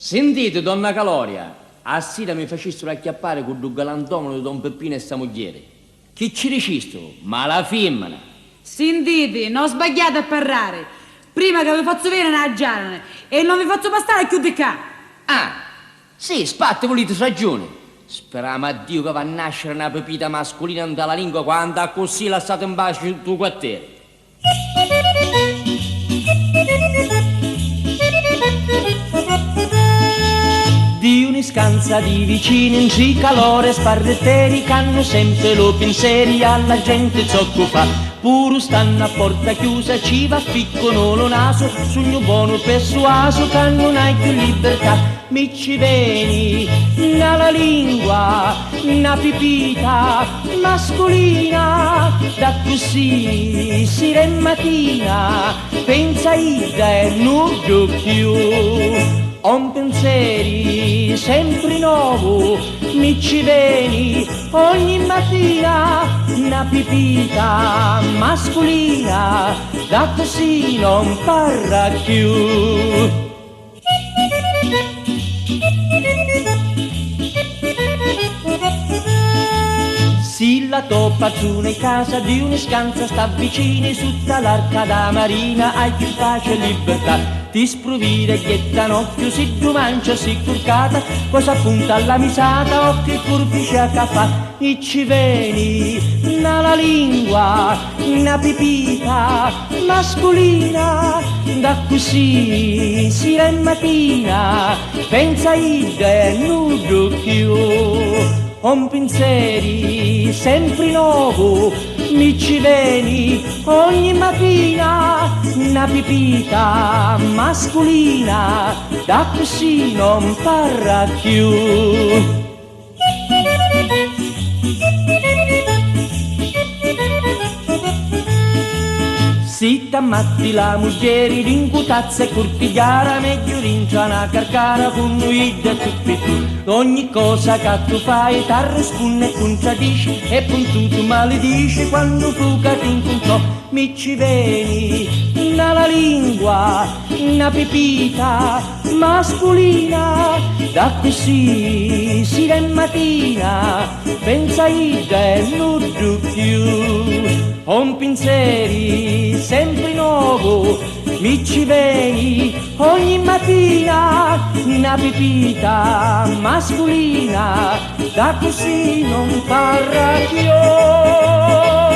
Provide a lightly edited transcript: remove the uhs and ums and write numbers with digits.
Sentite, donna Caloria, a sera mi facessero acchiappare con due galantomano di Don Peppino e sta moglie. Chi ci ricistano? Ma la femmina. Sentite, non sbagliate a parlare. Prima che vi faccio vedere una giana e non vi faccio bastare più di qua. Ah, sì, spatti, volete ragione. Speriamo a Dio che va a nascere una pepita mascolina dalla lingua quando ha così lasciato in pace il tuo quartiere. Di un'iscanza di vicini in ci calore sparretteri che hanno sempre lo pensieri alla gente zocco fa. Puro stanno a porta chiusa, ci va ficcono lo naso, sogno buono persuaso che non hai più libertà. Mi ci veni, nella lingua, una pipita mascolina, da così sera e mattina, pensa ida e non più. Ho un pensieri sempre nuovo, mi ci veni ogni mattina, una pipita mascolina, da così non parla più. Si la toppa su in casa di un'iscanza sta vicini sotto l'arca da marina, hai più pace e libertà. Ti spruvire ghiettano si tu mancia si curcata, cosa punta alla misata, occhi curpici a caffà. E ci veni nella lingua, una pipita mascolina, da così sera e mattina, pensa ide nudo più. Ho un pensieri sempre nuovo, mi ci veni ogni mattina, una pipita mascolina, da così non parla più. Si t'ammatti la moglie rincutazza e cortigliara, meglio rincia una carcara con noi da tutti tu. Ogni cosa che tu fai t'arrisponde e contraddici e punto tu maledici quando tu che ti incontrò. Mi ci veni nella lingua, una pipita mascolina, da così sera e mattina, pensa ida e non più. Ho un pensieri sempre nuovo, mi ci veni ogni mattina, una pipita mascolina, da così non parla più.